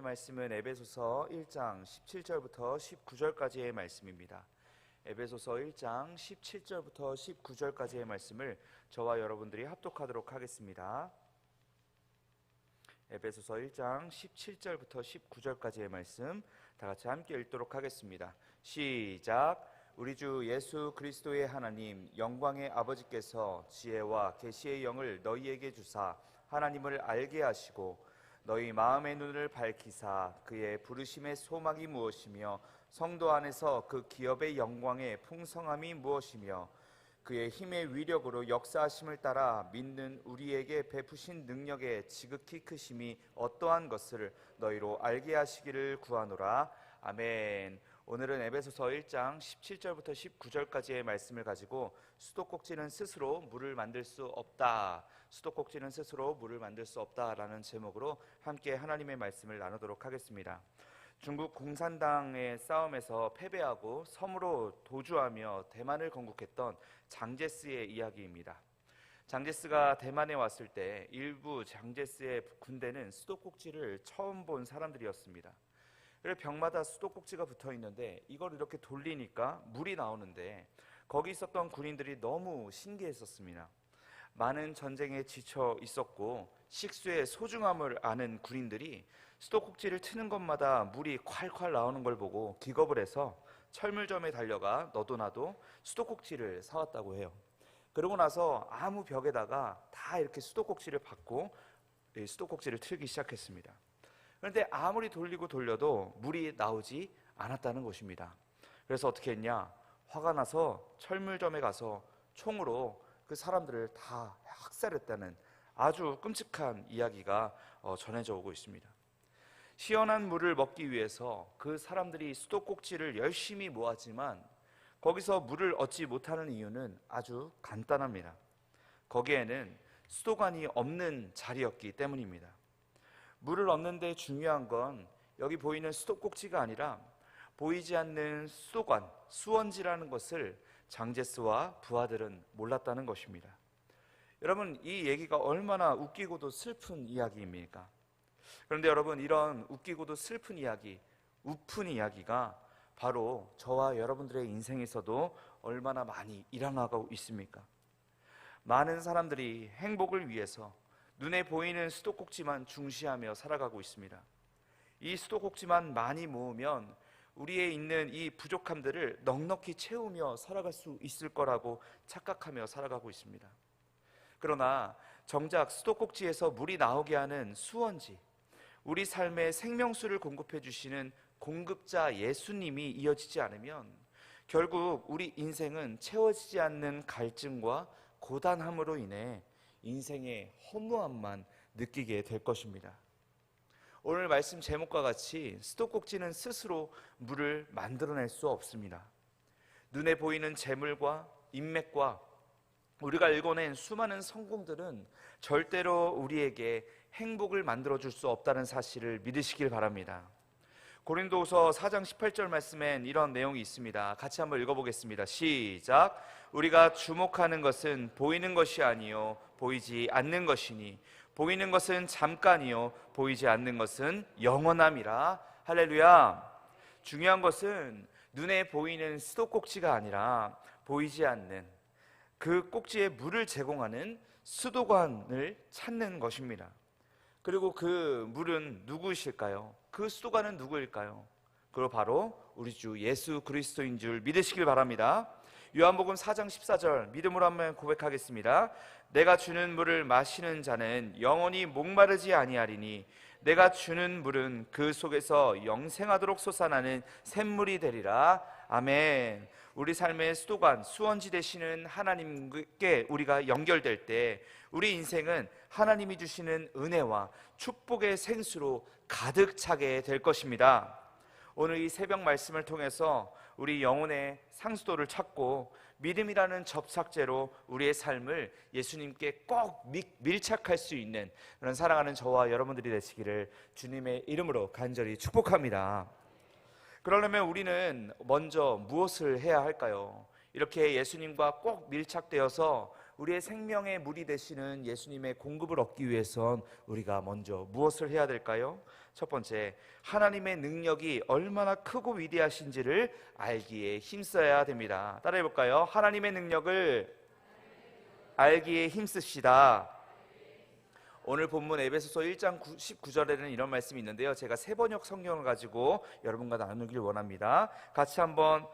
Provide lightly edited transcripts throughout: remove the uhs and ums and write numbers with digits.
하나님의 말씀은 에베소서 1장 17절부터 19절까지의 말씀입니다. 에베소서 1장 17절부터 19절까지의 말씀을 저와 여러분들이 합독하도록 하겠습니다. 에베소서 1장 17절부터 19절까지의 말씀 다 같이 함께 읽도록 하겠습니다. 시작. 우리 주 예수 그리스도의 하나님 영광의 아버지께서 지혜와 계시의 영을 너희에게 주사 하나님을 알게 하시고 너희 마음의 눈을 밝히사 그의 부르심의 소망이 무엇이며 성도 안에서 그 기업의 영광의 풍성함이 무엇이며 그의 힘의 위력으로 역사하심을 따라 믿는 우리에게 베푸신 능력의 지극히 크심이 어떠한 것을 너희로 알게 하시기를 구하노라. 아멘. 오늘은 에베소서 1장 17절부터 19절까지의 말씀을 가지고 수도꼭지는 스스로 물을 만들 수 없다, 수도꼭지는 스스로 물을 만들 수 없다라는 제목으로 함께 하나님의 말씀을 나누도록 하겠습니다. 중국 공산당의 싸움에서 패배하고 섬으로 도주하며 대만을 건국했던 장제스의 이야기입니다. 장제스가 대만에 왔을 때 일부 장제스의 군대는 수도꼭지를 처음 본 사람들이었습니다. 그래서 벽마다 수도꼭지가 붙어 있는데 이걸 이렇게 돌리니까 물이 나오는데 거기 있었던 군인들이 너무 신기했었습니다. 많은 전쟁에 지쳐 있었고 식수의 소중함을 아는 군인들이 수도꼭지를 트는 것마다 물이 콸콸 나오는 걸 보고 기겁을 해서 철물점에 달려가 너도 나도 수도꼭지를 사왔다고 해요. 그러고 나서 아무 벽에다가 다 이렇게 수도꼭지를 받고 수도꼭지를 틀기 시작했습니다. 그런데 아무리 돌리고 돌려도 물이 나오지 않았다는 것입니다. 그래서 어떻게 했냐? 화가 나서 철물점에 가서 총으로 그 사람들을 다 학살했다는 아주 끔찍한 이야기가 전해져 오고 있습니다. 시원한 물을 먹기 위해서 그 사람들이 수도꼭지를 열심히 모았지만 거기서 물을 얻지 못하는 이유는 아주 간단합니다. 거기에는 수도관이 없는 자리였기 때문입니다. 물을 얻는데 중요한 건 여기 보이는 수도꼭지가 아니라 보이지 않는 수도관, 수원지라는 것을 장제스와 부하들은 몰랐다는 것입니다. 여러분, 이 얘기가 얼마나 웃기고도 슬픈 이야기입니까? 그런데 여러분, 이런 웃기고도 슬픈 이야기, 우픈 이야기가 바로 저와 여러분들의 인생에서도 얼마나 많이 일어나고 있습니까? 많은 사람들이 행복을 위해서 눈에 보이는 수도꼭지만 중시하며 살아가고 있습니다. 이 수도꼭지만 많이 모으면 우리에 있는 이 부족함들을 넉넉히 채우며 살아갈 수 있을 거라고 착각하며 살아가고 있습니다. 그러나 정작 수도꼭지에서 물이 나오게 하는 수원지, 우리 삶의 생명수를 공급해 주시는 공급자 예수님이 이어지지 않으면 결국 우리 인생은 채워지지 않는 갈증과 고단함으로 인해 인생의 허무함만 느끼게 될 것입니다. 오늘 말씀 제목과 같이 수도꼭지는 스스로 물을 만들어낼 수 없습니다. 눈에 보이는 재물과 인맥과 우리가 읽어낸 수많은 성공들은 절대로 우리에게 행복을 만들어줄 수 없다는 사실을 믿으시길 바랍니다. 고린도후서 4장 18절 말씀엔 이런 내용이 있습니다. 같이 한번 읽어보겠습니다. 시작. 우리가 주목하는 것은 보이는 것이 아니요 보이지 않는 것이니 보이는 것은 잠깐이요 보이지 않는 것은 영원함이라. 할렐루야. 중요한 것은 눈에 보이는 수도꼭지가 아니라 보이지 않는 그 꼭지에 물을 제공하는 수도관을 찾는 것입니다. 그리고 그 물은 누구이실까요? 그 수도관은 누구일까요? 그리고 바로 우리 주 예수 그리스도인 줄 믿으시길 바랍니다. 요한복음 4장 14절 믿음으로 한번 고백하겠습니다. 내가 주는 물을 마시는 자는 영원히 목마르지 아니하리니 내가 주는 물은 그 속에서 영생하도록 솟아나는 샘물이 되리라. 아멘. 우리 삶의 수도관, 수원지 되시는 하나님께 우리가 연결될 때 우리 인생은 하나님이 주시는 은혜와 축복의 생수로 가득 차게 될 것입니다. 오늘 이 새벽 말씀을 통해서 우리 영혼의 상수도를 찾고 믿음이라는 접착제로 우리의 삶을 예수님께 꼭 밀착할 수 있는 그런 사랑하는 저와 여러분들이 되시기를 주님의 이름으로 간절히 축복합니다. 그러려면 우리는 먼저 무엇을 해야 할까요? 이렇게 예수님과 꼭 밀착되어서 우리의 생명의 물이 되시는 예수님의 공급을 얻기 위해선 우리가 먼저 무엇을 해야 될까요? 첫 번째, 하나님의 능력이 얼마나 크고 위대하신지를 알기에 힘써야 됩니다. 따라해 볼까요? 하나님의 능력을 알기에 힘쓰시다. 오늘 본문 에베소서 1장 19절에는 이런 말씀이 있는데요, 제가 세 번역 성경을 가지고 여러분과 나누길 원합니다. 같이 한번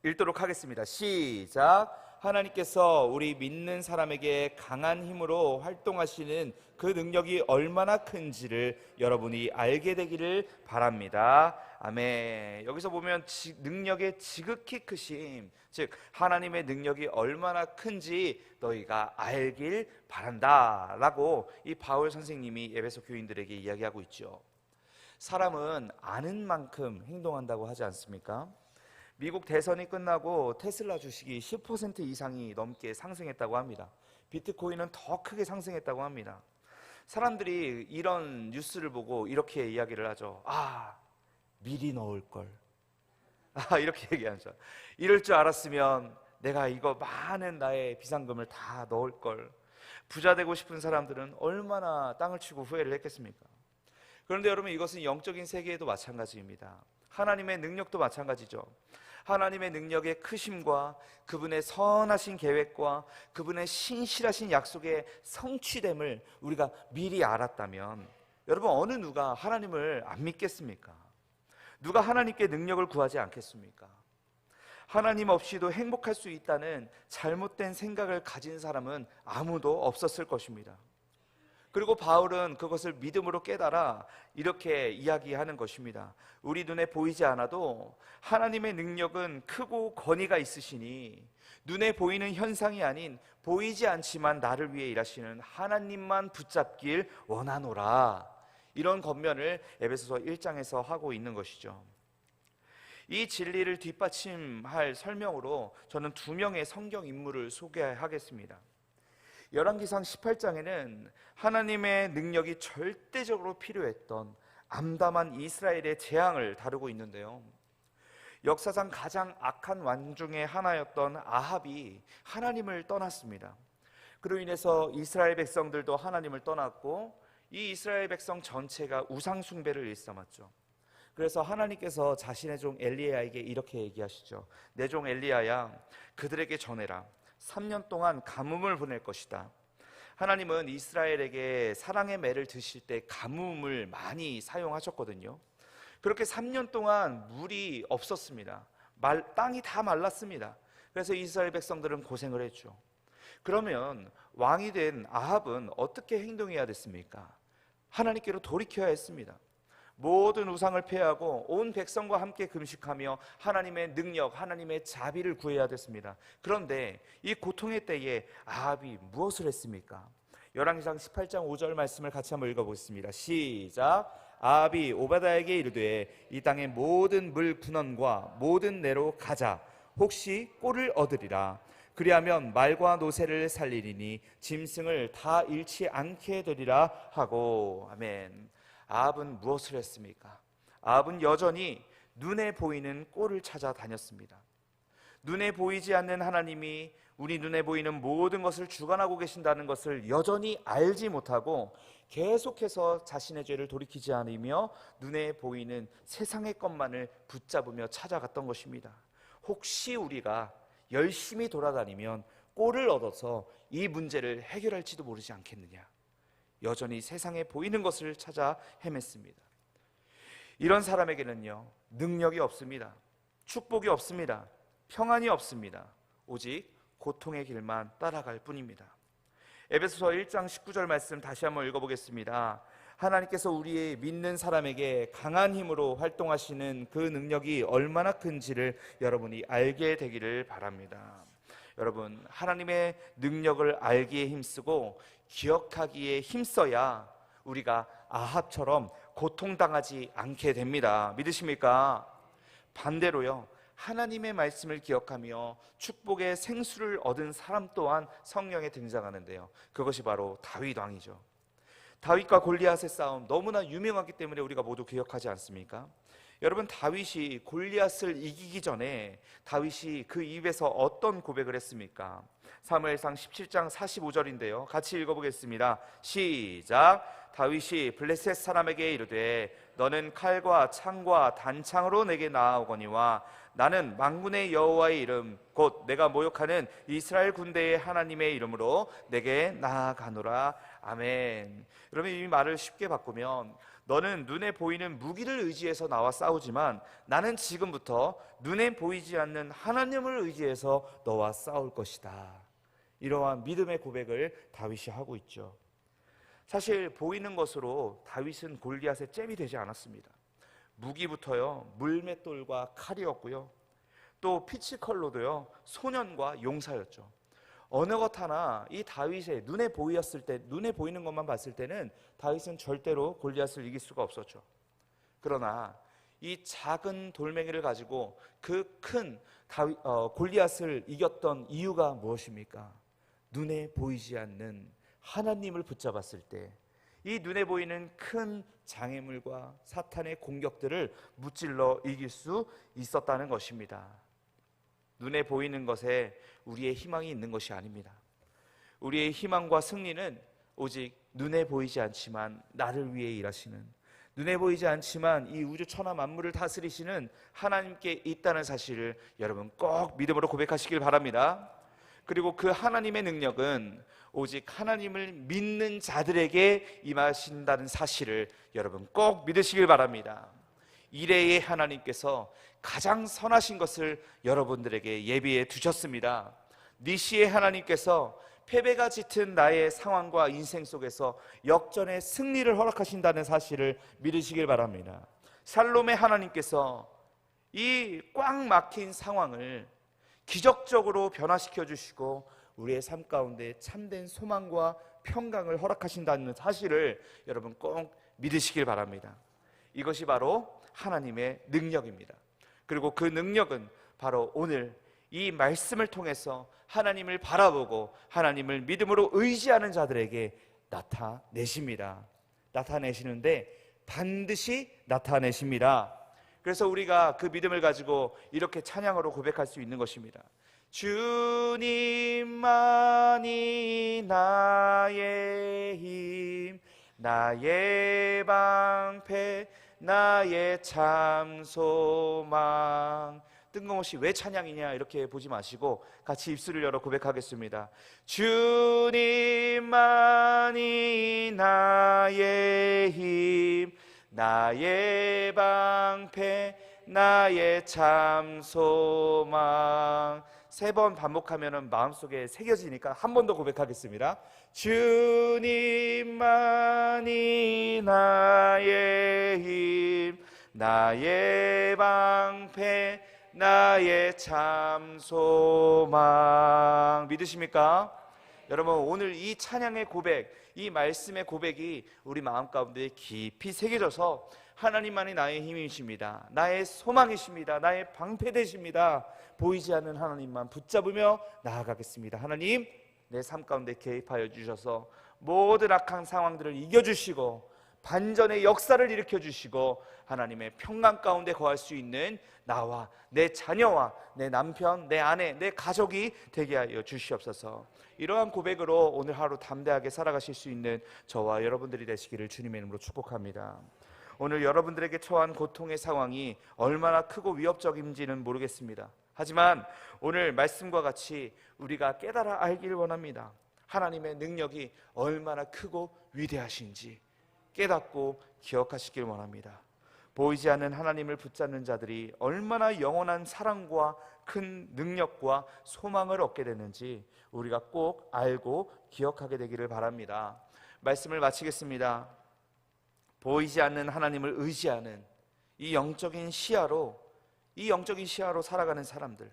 읽도록 하겠습니다. 시작. 하나님께서 우리 믿는 사람에게 강한 힘으로 활동하시는 그 능력이 얼마나 큰지를 여러분이 알게 되기를 바랍니다. 아멘. 여기서 보면 능력의 지극히 크심, 즉 하나님의 능력이 얼마나 큰지 너희가 알길 바란다 라고 이 바울 선생님이 에베소 교인들에게 이야기하고 있죠. 사람은 아는 만큼 행동한다고 하지 않습니까? 미국 대선이 끝나고 테슬라 주식이 10% 이상이 넘게 상승했다고 합니다. 비트코인은 더 크게 상승했다고 합니다. 사람들이 이런 뉴스를 보고 이렇게 이야기를 하죠. 미리 넣을 걸. 이렇게 얘기하죠. 이럴 줄 알았으면 내가 이거 많은 나의 비상금을 다 넣을 걸. 부자 되고 싶은 사람들은 얼마나 땅을 치고 후회를 했겠습니까? 그런데 여러분, 이것은 영적인 세계에도 마찬가지입니다. 하나님의 능력도 마찬가지죠. 하나님의 능력의 크심과 그분의 선하신 계획과 그분의 신실하신 약속의 성취됨을 우리가 미리 알았다면, 여러분, 어느 누가 하나님을 안 믿겠습니까? 누가 하나님께 능력을 구하지 않겠습니까? 하나님 없이도 행복할 수 있다는 잘못된 생각을 가진 사람은 아무도 없었을 것입니다. 그리고 바울은 그것을 믿음으로 깨달아 이렇게 이야기하는 것입니다. 우리 눈에 보이지 않아도 하나님의 능력은 크고 권위가 있으시니 눈에 보이는 현상이 아닌 보이지 않지만 나를 위해 일하시는 하나님만 붙잡길 원하노라. 이런 권면을 에베소서 1장에서 하고 있는 것이죠. 이 진리를 뒷받침할 설명으로 저는 두 명의 성경 인물을 소개하겠습니다. 열왕기상 18장에는 하나님의 능력이 절대적으로 필요했던 암담한 이스라엘의 재앙을 다루고 있는데요, 역사상 가장 악한 왕 중에 하나였던 아합이 하나님을 떠났습니다. 그로 인해서 이스라엘 백성들도 하나님을 떠났고 이 이스라엘 백성 전체가 우상 숭배를 일삼았죠. 그래서 하나님께서 자신의 종 엘리야에게 이렇게 얘기하시죠. 내 종 엘리야야, 그들에게 전해라. 3년 동안 가뭄을 보낼 것이다. 하나님은 이스라엘에게 사랑의 매를 드실 때 가뭄을 많이 사용하셨거든요. 그렇게 3년 동안 물이 없었습니다. 땅이 다 말랐습니다. 그래서 이스라엘 백성들은 고생을 했죠. 그러면 왕이 된 아합은 어떻게 행동해야 됐습니까? 하나님께로 돌이켜야 했습니다. 모든 우상을 폐하고 온 백성과 함께 금식하며 하나님의 능력, 하나님의 자비를 구해야 됐습니다. 그런데 이 고통의 때에 아합이 무엇을 했습니까? 열왕기상 18장 5절 말씀을 같이 한번 읽어보겠습니다. 시작. 아합이 오바다에게 이르되 이 땅의 모든 물 근원과 모든 내로 가자. 혹시 꼴을 얻으리라. 그리하면 말과 노새를 살리리니 짐승을 다 잃지 않게 되리라 하고. 아멘. 아합은 무엇을 했습니까? 아합은 여전히 눈에 보이는 꼴을 찾아 다녔습니다. 눈에 보이지 않는 하나님이 우리 눈에 보이는 모든 것을 주관하고 계신다는 것을 여전히 알지 못하고 계속해서 자신의 죄를 돌이키지 않으며 눈에 보이는 세상의 것만을 붙잡으며 찾아갔던 것입니다. 혹시 우리가 열심히 돌아다니면 꼴을 얻어서 이 문제를 해결할지도 모르지 않겠느냐. 여전히 세상에 보이는 것을 찾아 헤맸습니다. 이런 사람에게는요, 능력이 없습니다. 축복이 없습니다. 평안이 없습니다. 오직 고통의 길만 따라갈 뿐입니다. 에베소서 1장 19절 말씀 다시 한번 읽어보겠습니다. 하나님께서 우리의 믿는 사람에게 강한 힘으로 활동하시는 그 능력이 얼마나 큰지를 여러분이 알게 되기를 바랍니다. 여러분, 하나님의 능력을 알기에 힘쓰고 기억하기에 힘써야 우리가 아합처럼 고통당하지 않게 됩니다. 믿으십니까? 반대로요, 하나님의 말씀을 기억하며 축복의 생수를 얻은 사람 또한 성경에 등장하는데요, 그것이 바로 다윗 왕이죠. 다윗과 골리앗의 싸움 너무나 유명하기 때문에 우리가 모두 기억하지 않습니까? 여러분, 다윗이 골리앗을 이기기 전에 다윗이 그 입에서 어떤 고백을 했습니까? 사무엘상 17장 45절인데요. 같이 읽어보겠습니다. 시작. 다윗이 블레셋 사람에게 이르되 너는 칼과 창과 단창으로 내게 나아오거니와 나는 만군의 여호와의 이름 곧 내가 모욕하는 이스라엘 군대의 하나님의 이름으로 내게 나아가노라. 아멘. 여러분, 이 말을 쉽게 바꾸면 너는 눈에 보이는 무기를 의지해서 나와 싸우지만 나는 지금부터 눈에 보이지 않는 하나님을 의지해서 너와 싸울 것이다. 이러한 믿음의 고백을 다윗이 하고 있죠. 사실 보이는 것으로 다윗은 골리앗의 잽이 되지 않았습니다. 무기부터요, 물맷돌과 칼이었고요, 또 피치컬로도요, 소년과 용사였죠. 어느 것 하나 이 다윗의 눈에 보였을 때, 눈에 보이는 것만 봤을 때는 다윗은 절대로 골리앗을 이길 수가 없었죠. 그러나 이 작은 돌멩이를 가지고 그 큰 골리앗을 이겼던 이유가 무엇입니까? 눈에 보이지 않는 하나님을 붙잡았을 때 이 눈에 보이는 큰 장애물과 사탄의 공격들을 무찔러 이길 수 있었다는 것입니다. 눈에 보이는 것에 우리의 희망이 있는 것이 아닙니다. 우리의 희망과 승리는 오직 눈에 보이지 않지만 나를 위해 일하시는, 눈에 보이지 않지만 이 우주 천하 만물을 다스리시는 하나님께 있다는 사실을 여러분 꼭 믿음으로 고백하시길 바랍니다. 그리고 그 하나님의 능력은 오직 하나님을 믿는 자들에게 임하신다는 사실을 여러분 꼭 믿으시길 바랍니다. 이레의 하나님께서 가장 선하신 것을 여러분들에게 예비해 두셨습니다. 니시의 하나님께서 패배가 짙은 나의 상황과 인생 속에서 역전의 승리를 허락하신다는 사실을 믿으시길 바랍니다. 샬롬의 하나님께서 이 꽉 막힌 상황을 기적적으로 변화시켜 주시고 우리의 삶 가운데 참된 소망과 평강을 허락하신다는 사실을 여러분 꼭 믿으시길 바랍니다. 이것이 바로 하나님의 능력입니다. 그리고 그 능력은 바로 오늘 이 말씀을 통해서 하나님을 바라보고 하나님을 믿음으로 의지하는 자들에게 나타내십니다. 나타내시는데 반드시 나타내십니다. 그래서 우리가 그 믿음을 가지고 이렇게 찬양으로 고백할 수 있는 것입니다. 주님만이 나의 힘, 나의 방패, 나의 참 소망. 뜬금없이 왜 찬양이냐 이렇게 보지 마시고 같이 입술을 열어 고백하겠습니다. 주님만이 나의 힘, 나의 방패, 나의 참 소망. 3번 반복하면 마음속에 새겨지니까 한 번 더 고백하겠습니다. 주님만이 나의 힘, 나의 방패, 나의 참 소망. 믿으십니까? 여러분, 오늘 이 찬양의 고백, 이 말씀의 고백이 우리 마음 가운데 깊이 새겨져서 하나님만이 나의 힘이십니다, 나의 소망이십니다, 나의 방패 되십니다, 보이지 않는 하나님만 붙잡으며 나아가겠습니다. 하나님, 내 삶 가운데 개입하여 주셔서 모든 악한 상황들을 이겨주시고 반전의 역사를 일으켜주시고 하나님의 평강 가운데 거할 수 있는 나와 내 자녀와 내 남편, 내 아내, 내 가족이 되게 하여 주시옵소서. 이러한 고백으로 오늘 하루 담대하게 살아가실 수 있는 저와 여러분들이 되시기를 주님의 이름으로 축복합니다. 오늘 여러분들에게 처한 고통의 상황이 얼마나 크고 위협적인지는 모르겠습니다. 하지만 오늘 말씀과 같이 우리가 깨달아 알기를 원합니다. 하나님의 능력이 얼마나 크고 위대하신지 깨닫고 기억하시길 원합니다. 보이지 않는 하나님을 붙잡는 자들이 얼마나 영원한 사랑과 큰 능력과 소망을 얻게 되는지 우리가 꼭 알고 기억하게 되기를 바랍니다. 말씀을 마치겠습니다. 보이지 않는 하나님을 의지하는 이 영적인 시야로 살아가는 사람들,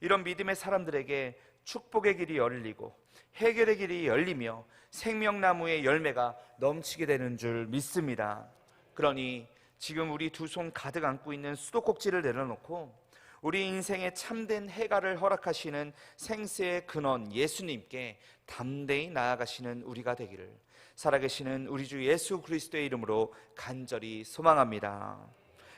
이런 믿음의 사람들에게 축복의 길이 열리고 해결의 길이 열리며 생명나무의 열매가 넘치게 되는 줄 믿습니다. 그러니 지금 우리 두 손 가득 안고 있는 수도꼭지를 내려놓고 우리 인생의 참된 해가를 허락하시는 생수의 근원 예수님께 담대히 나아가시는 우리가 되기를 살아계시는 우리 주 예수 그리스도의 이름으로 간절히 소망합니다.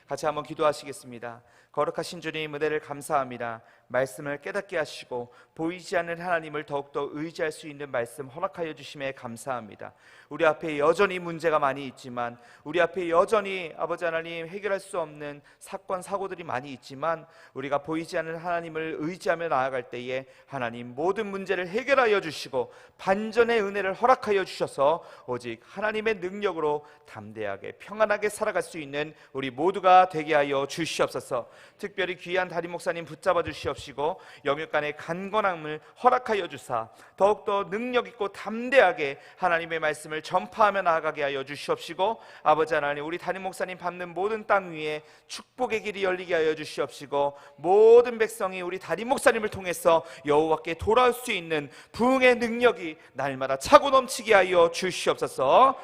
같이 한번 기도하시겠습니다. 거룩하신 주님, 은혜를 감사합니다. 말씀을 깨닫게 하시고 보이지 않는 하나님을 더욱더 의지할 수 있는 말씀 허락하여 주심에 감사합니다. 우리 앞에 여전히 문제가 많이 있지만, 우리 앞에 여전히 아버지 하나님 해결할 수 없는 사건 사고들이 많이 있지만, 우리가 보이지 않는 하나님을 의지하며 나아갈 때에 하나님 모든 문제를 해결하여 주시고 반전의 은혜를 허락하여 주셔서 오직 하나님의 능력으로 담대하게 평안하게 살아갈 수 있는 우리 모두가 되게 하여 주시옵소서. 특별히 귀한 담임 목사님 붙잡아 주시옵시고 영육간의 간건함을 허락하여 주사 더욱더 능력 있고 담대하게 하나님의 말씀을 전파하며 나아가게 하여 주시옵시고, 아버지 하나님 우리 담임 목사님 밟는 모든 땅 위에 축복의 길이 열리게 하여 주시옵시고, 모든 백성이 우리 담임 목사님을 통해서 여호와께 돌아올 수 있는 부흥의 능력이 날마다 차고 넘치게 하여 주시옵소서.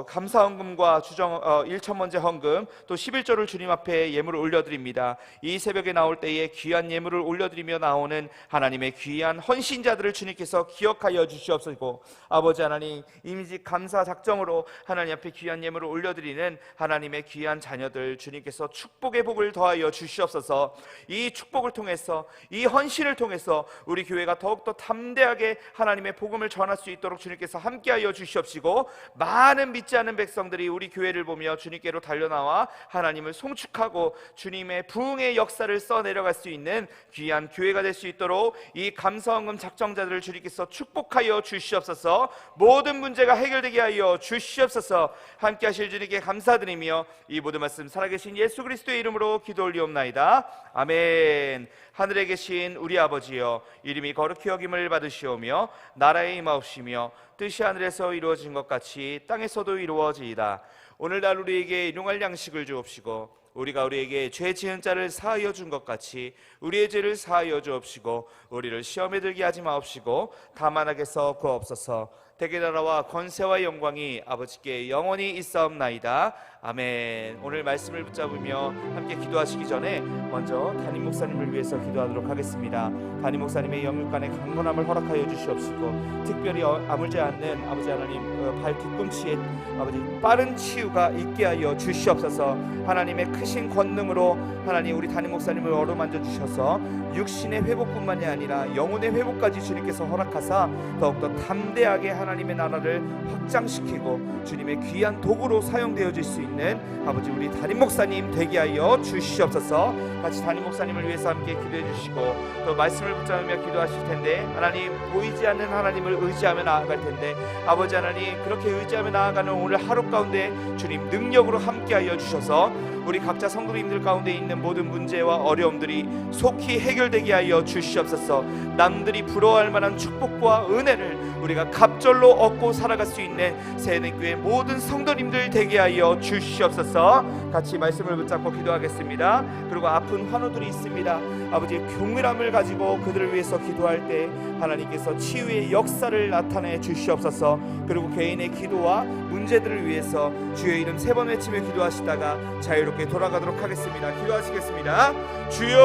감사 헌금과 주정 1천번째 헌금 또 11조를 주님 앞에 예물을 올려드립니다. 이 새벽에 나올 때에 귀한 예물을 올려드리며 나오는 하나님의 귀한 헌신자들을 주님께서 기억하여 주시옵시고, 아버지 하나님 임직 감사 작정으로 하나님 앞에 귀한 예물을 올려드리는 하나님의 귀한 자녀들 주님께서 축복의 복을 더하여 주시옵소서. 이 축복을 통해서, 이 헌신을 통해서 우리 교회가 더욱더 담대하게 하나님의 복음을 전할 수 있도록 주님께서 함께하여 주시옵시고, 많은 믿지 않는 백성들이 우리 교회를 보며 주님께로 달려나와 하나님을 송축하고 주님의 부흥의 역사를 써내려갈 수 있는 귀한 교회가 될 수 있도록 이 감사헌금 작정자들을 주님께서 축복하여 주시옵소서. 모든 문제가 해결되게 하여 주시옵소서. 함께 하실 주님께 감사드리며 이 모든 말씀 살아계신 예수 그리스도의 이름으로 기도 올리옵나이다. 아멘. 하늘에 계신 우리 아버지여, 이름이 거룩히 여김을 받으시오며 나라에 임하옵시며 뜻이 하늘에서 이루어진 것 같이 땅에서도 이루어지이다. 오늘날 우리에게 일용할 양식을 주옵시고, 우리가 우리에게 죄 지은 자를 사하여 준 것 같이 우리의 죄를 사하여 주옵시고, 우리를 시험에 들게 하지 마옵시고 다만 악에서 구하옵소서. 대개 나라와 권세와 영광이 아버지께 영원히 있사옵나이다. 아멘. 오늘 말씀을 붙잡으며 함께 기도하시기 전에 먼저 담임 목사님을 위해서 기도하도록 하겠습니다. 담임 목사님의 영육간의 강건함을 허락하여 주시옵시고, 특별히 아물지 않는 아버지 하나님 발 뒤꿈치에 아버지 빠른 치유가 있게 하여 주시옵소서. 하나님의 크신 권능으로 하나님 우리 담임 목사님을 어루만져 주셔서 육신의 회복뿐만이 아니라 영혼의 회복까지 주님께서 허락하사 더욱더 담대하게 하나님의 나라를 확장시키고 주님의 귀한 도구로 사용되어질 수 있는 아버지 우리 담임 목사님 되게 하여 주시옵소서. 같이 담임 목사님을 위해서 함께 기도해 주시고, 또 말씀을 붙잡으며 기도하실 텐데, 하나님 보이지 않는 하나님을 의지하며 나아갈 텐데, 아버지 하나님 그렇게 의지하며 나아가는 오늘 하루 가운데 주님 능력으로 함께 하여 주셔서 우리 각자 성도님들 가운데 있는 모든 문제와 어려움들이 속히 해결되게 하여 주시옵소서. 남들이 부러워할 만한 축복과 은혜를 우리가 갑절로 얻고 살아갈 수 있는 새해교회 모든 성도님들 되게 하여 주시옵소서. 같이 말씀을 붙잡고 기도하겠습니다. 그리고 아픈 환우들이 있습니다. 아버지의 교밀함을 가지고 그들을 위해서 기도할 때 하나님께서 치유의 역사를 나타내 주시옵소서. 그리고 개인의 기도와 문제들을 위해서 주의 이름 3번 외치며 기도하시다가 자유롭게 돌아가도록 하겠습니다. 기도하시겠습니다. 주여,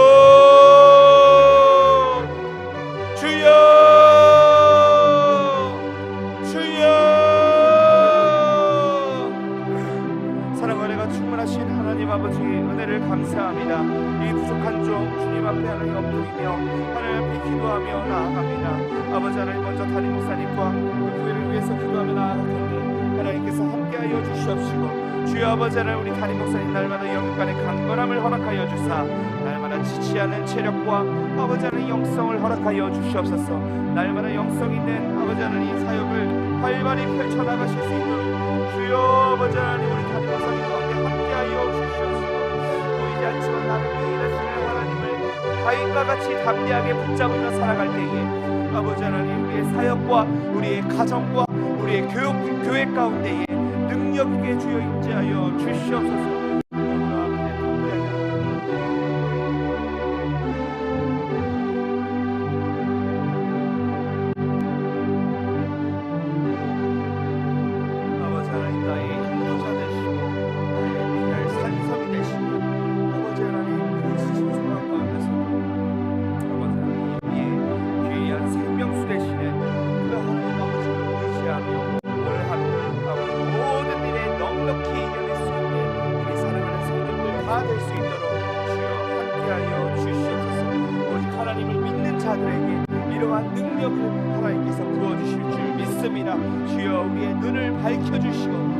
주여, 충만하신 하나님 아버지 은혜를 감사합니다. 이 부족한 종 주님 앞에 하나님 엎드리며 하나님 앞에 기도하며 나아갑니다. 아버지 하나님 먼저 담임 목사님과 그 교회를 위해서 기도하며 나아갈 텐데 하나님께서 함께하여 주시옵시고, 주여 아버지 하나님 우리 담임 목사님 날마다 영육간의 강건함을 허락하여 주사 날마다 지치 않은 체력과 아버지 하나님 영성을 허락하여 주시옵소서. 날마다 영성 있는 아버지 하나님 사역을 활발히 펼쳐나가실 수 있도록 주여 아버지 하나님 우리 담임 목사님 가운데 함께하여 주시옵소서. 보이지 않지만 나를 위해 일하시는 하나님을 다윗과 같이 담대하게 붙잡으며 살아갈 때에 아버지 하나님 우리의 사역과 우리의 가정과 우리의 교회 가운데에 능력 있게 주여 임재하여 주시옵소서. 다 될 수 있도록 주여 함께하여 주시옵소서. 오직 하나님을 믿는 자들에게 이러한 능력을 하나님께서 부어주실 줄 믿습니다. 주여 우리의 눈을 밝혀주시고